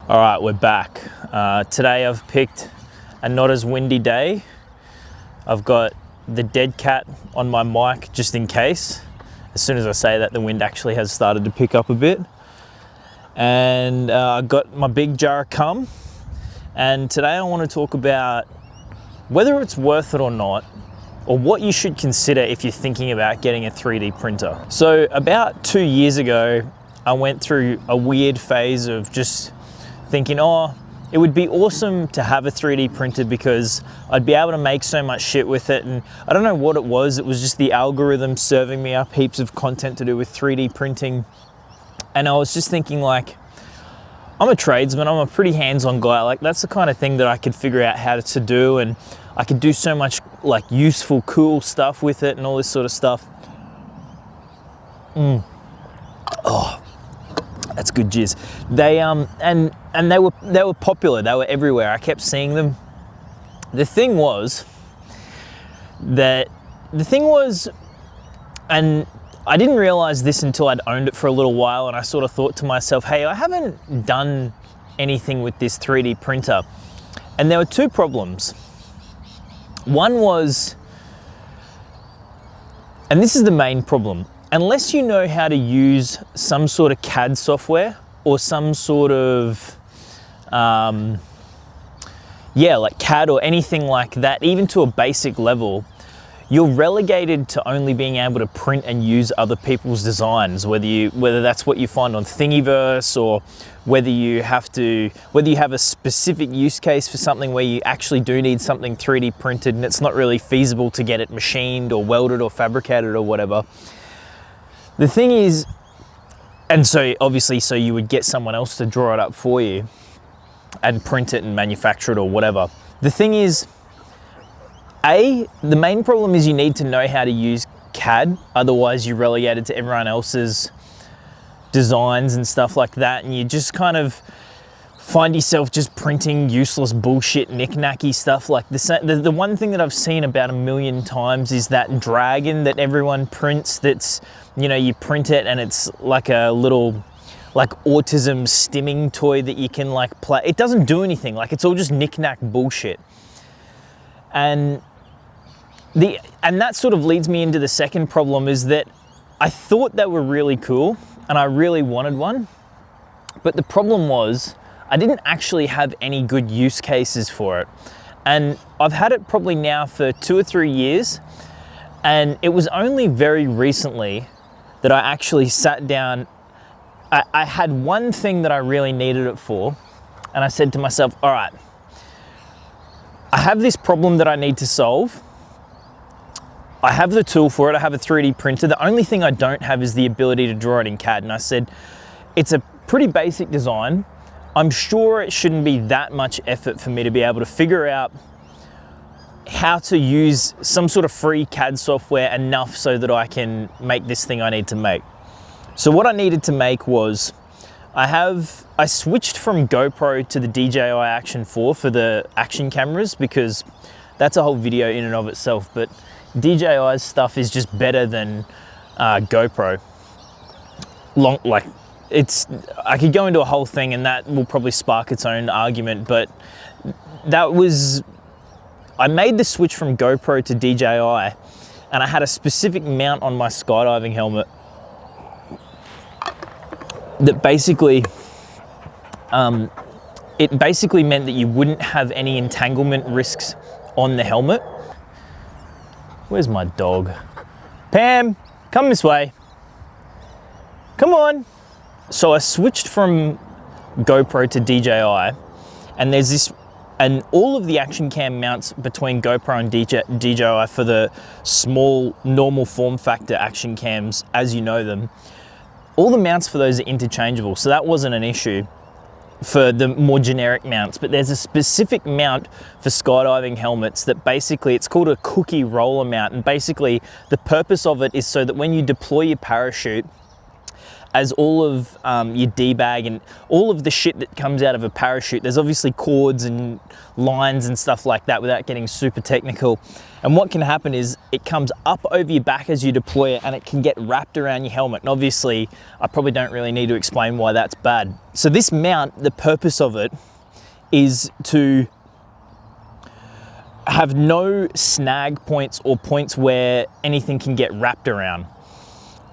All right, we're back. Today I've picked a not as windy day. I've got the dead cat on my mic just in case. As soon as I say that, the wind actually has started to pick up a bit. And I got my big jar of cum. And today I want to talk about whether it's worth it or not, or what you should consider if you're thinking about getting a 3D printer. So about 2 years ago, I went through a weird phase of just thinking, oh, it would be awesome to have a 3D printer because I'd be able to make so much shit with it. And I don't know what it was just the algorithm serving me up heaps of content to do with 3D printing. And I was just thinking, like, I'm a tradesman, I'm a pretty hands-on guy. Like, that's the kind of thing that I could figure out how to do, and I could do so much like useful, cool stuff with it and all this sort of stuff. Oh, that's good jizz. They and they were popular. They were everywhere. I kept seeing them. The thing was, and I didn't realize this until I'd owned it for a little while, and I sort of thought to myself, hey, I haven't done anything with this 3D printer. And there were two problems. One was, and this is the main problem, unless you know how to use some sort of CAD software or some sort of, like CAD or anything like that, even to a basic level, you're relegated to only being able to print and use other people's designs, whether that's what you find on Thingiverse, or whether you have a specific use case for something where you actually do need something 3D printed and it's not really feasible to get it machined or welded or fabricated or whatever. The thing is, and so obviously, so you would get someone else to draw it up for you and print it and manufacture it or whatever. The thing is, the main problem is you need to know how to use CAD, otherwise you're relegated to everyone else's designs and stuff like that, and you just kind of find yourself just printing useless bullshit, knick-knacky stuff. Like the one thing that I've seen about 1,000,000 times is that dragon that everyone prints, that's, you print it and it's like a little, like, autism stimming toy that you can like play. It doesn't do anything, like it's all just knick-knack bullshit. And that sort of leads me into the second problem, is that I thought they were really cool and I really wanted one, but the problem was I didn't actually have any good use cases for it. And I've had it probably now for 2 or 3 years, and it was only very recently that I actually sat down. I had one thing that I really needed it for, and I said to myself, all right, I have this problem that I need to solve. I have the tool for it. I have a 3D printer. The only thing I don't have is the ability to draw it in CAD. And I said, it's a pretty basic design. I'm sure it shouldn't be that much effort for me to be able to figure out how to use some sort of free CAD software enough so that I can make this thing I need to make. So what I needed to make was, I switched from GoPro to the DJI Action 4 for the action cameras, because that's a whole video in and of itself, but DJI's stuff is just better than GoPro. I could go into a whole thing and that will probably spark its own argument, but I made the switch from GoPro to DJI, and I had a specific mount on my skydiving helmet that basically, it basically meant that you wouldn't have any entanglement risks on the helmet. Where's my dog? Pam, come this way. Come on. So I switched from GoPro to DJI, and there's this, and all of the action cam mounts between GoPro and DJI for the small, normal form factor action cams, as you know them, all the mounts for those are interchangeable, so that wasn't an issue for the more generic mounts. But there's a specific mount for skydiving helmets that basically, it's called a cookie roller mount, and basically the purpose of it is so that when you deploy your parachute as all of your D-bag and all of the shit that comes out of a parachute, there's obviously cords and lines and stuff like that without getting super technical. And what can happen is it comes up over your back as you deploy it and it can get wrapped around your helmet. And obviously, I probably don't really need to explain why that's bad. So this mount, the purpose of it is to have no snag points or points where anything can get wrapped around.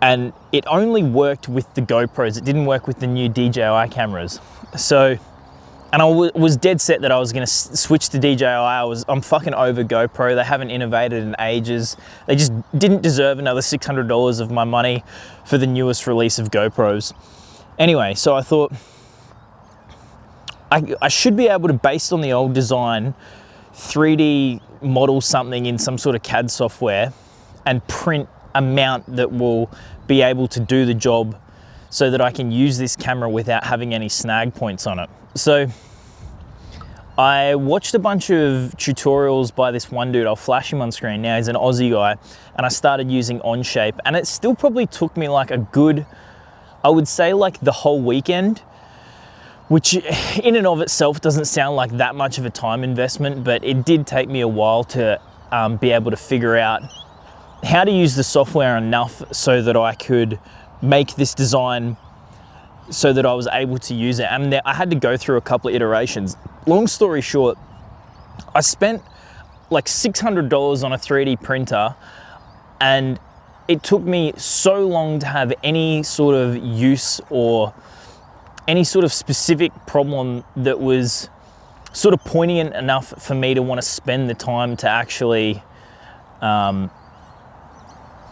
And it only worked with the GoPros. It didn't work with the new DJI cameras. So, and I was dead set that I was gonna switch to DJI. I'm fucking over GoPro. They haven't innovated in ages. They just didn't deserve another $600 of my money for the newest release of GoPros. Anyway, so I thought I should be able to, based on the old design, 3D model something in some sort of CAD software and print a mount that will be able to do the job so that I can use this camera without having any snag points on it. So I watched a bunch of tutorials by this one dude. I'll flash him on screen now. He's an Aussie guy, and I started using Onshape, and it still probably took me like a good, I would say like the whole weekend, which in and of itself doesn't sound like that much of a time investment, but it did take me a while to be able to figure out how to use the software enough so that I could make this design so that I was able to use it. And I had to go through a couple of iterations. Long story short, I spent like $600 on a 3D printer, and it took me so long to have any sort of use or any sort of specific problem that was sort of poignant enough for me to want to spend the time to actually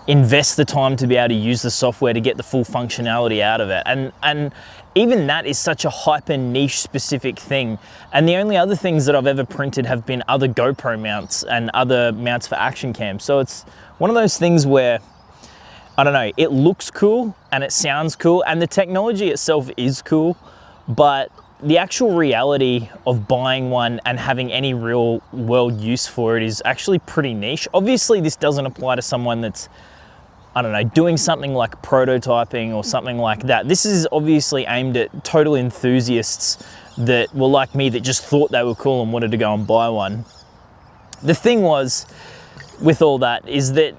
invest the time to be able to use the software to get the full functionality out of it. And even that is such a hyper niche specific thing. And the only other things that I've ever printed have been other GoPro mounts and other mounts for action cams. So it's one of those things where, I don't know, it looks cool and it sounds cool and the technology itself is cool, but the actual reality of buying one and having any real world use for it is actually pretty niche. Obviously, this doesn't apply to someone that's, I don't know, doing something like prototyping or something like that. This is obviously aimed at total enthusiasts that were like me, that just thought they were cool and wanted to go and buy one. The thing was, with all that, is that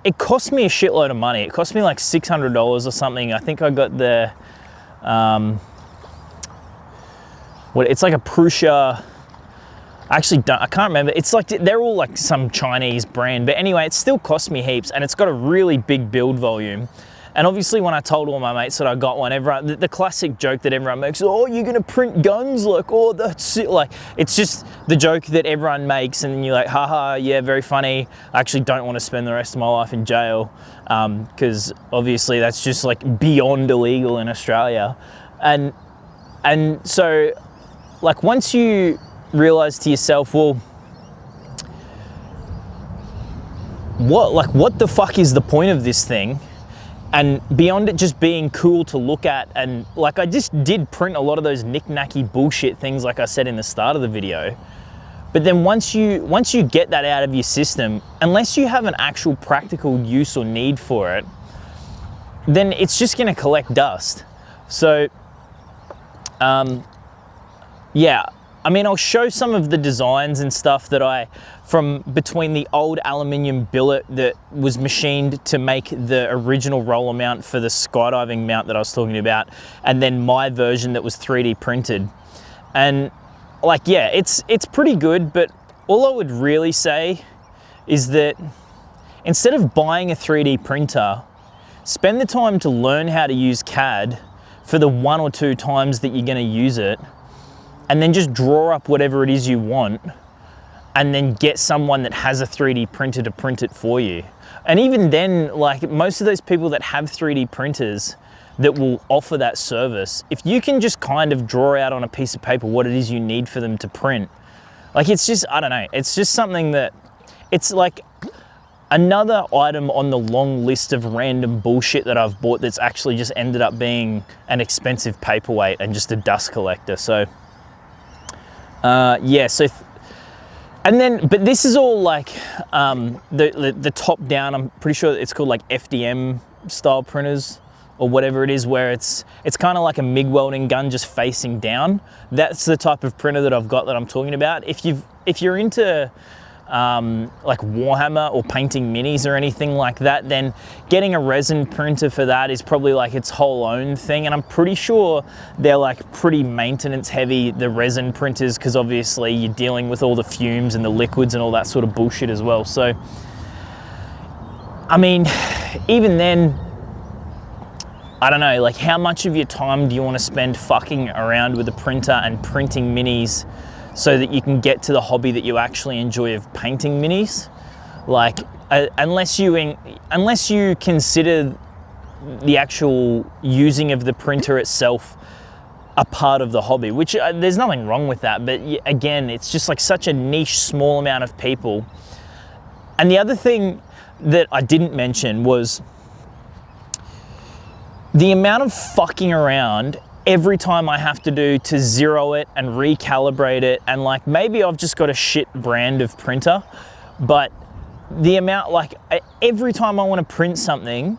it cost me a shitload of money. It cost me like $600 or something. I think I got the, it's like a Prusa, I can't remember. It's like, they're all like some Chinese brand, but anyway, it still cost me heaps, and it's got a really big build volume. And obviously when I told all my mates that I got one, everyone, the classic joke that everyone makes, oh, you're gonna print guns? Like, oh, that's it. Like, it's just the joke that everyone makes, and you're like, haha, yeah, very funny. I actually don't want to spend the rest of my life in jail, because obviously that's just like beyond illegal in Australia. And so, like, once you realize to yourself, well, what the fuck is the point of this thing? And beyond it just being cool to look at, and like, I just did print a lot of those knick-knacky bullshit things like I said in the start of the video. But then once you get that out of your system, unless you have an actual practical use or need for it, then it's just gonna collect dust. So, yeah, I mean, I'll show some of the designs and stuff that from between the old aluminium billet that was machined to make the original roller mount for the skydiving mount that I was talking about, and then my version that was 3D printed. And like, yeah, it's pretty good, but all I would really say is that instead of buying a 3D printer, spend the time to learn how to use CAD for the 1 or 2 times that you're gonna use it, and then just draw up whatever it is you want, and then get someone that has a 3D printer to print it for you. And even then, like, most of those people that have 3D printers that will offer that service, if you can just kind of draw out on a piece of paper what it is you need for them to print, like, it's just, I don't know, it's just something that, it's like another item on the long list of random bullshit that I've bought that's actually just ended up being an expensive paperweight and just a dust collector. So, yeah, so, and then, but this is all like the top down, I'm pretty sure it's called like FDM style printers, or whatever it is, where it's kind of like a MIG welding gun just facing down. That's the type of printer that I've got that I'm talking about. If you're into like Warhammer or painting minis or anything like that, then getting a resin printer for that is probably like its whole own thing. And I'm pretty sure they're like pretty maintenance heavy, the resin printers, because obviously you're dealing with all the fumes and the liquids and all that sort of bullshit as well. So, I mean, even then, I don't know, like how much of your time do you want to spend fucking around with a printer and printing minis so that you can get to the hobby that you actually enjoy of painting minis? Like, unless you consider the actual using of the printer itself a part of the hobby, which there's nothing wrong with that, but again, it's just like such a niche, small amount of people. And the other thing that I didn't mention was the amount of fucking around every time I have to do to zero it and recalibrate it. And like, maybe I've just got a shit brand of printer, but the amount, like every time I want to print something,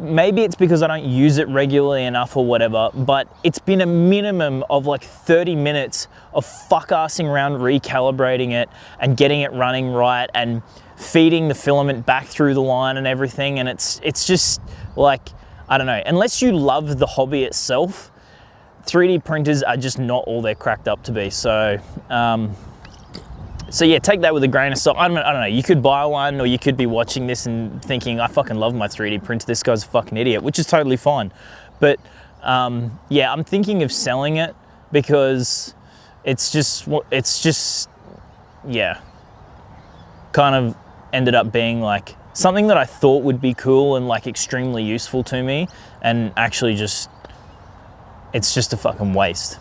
maybe it's because I don't use it regularly enough or whatever, but it's been a minimum of like 30 minutes of fuck-assing around recalibrating it and getting it running right and feeding the filament back through the line and everything. And it's just like, I don't know, unless you love the hobby itself, 3D printers are just not all they're cracked up to be. So, so yeah, take that with a grain of salt. I don't know, you could buy one, or you could be watching this and thinking, I fucking love my 3D printer, this guy's a fucking idiot, which is totally fine. But yeah, I'm thinking of selling it because it's just, yeah, kind of ended up being like something that I thought would be cool and like extremely useful to me, and actually just, it's just a fucking waste.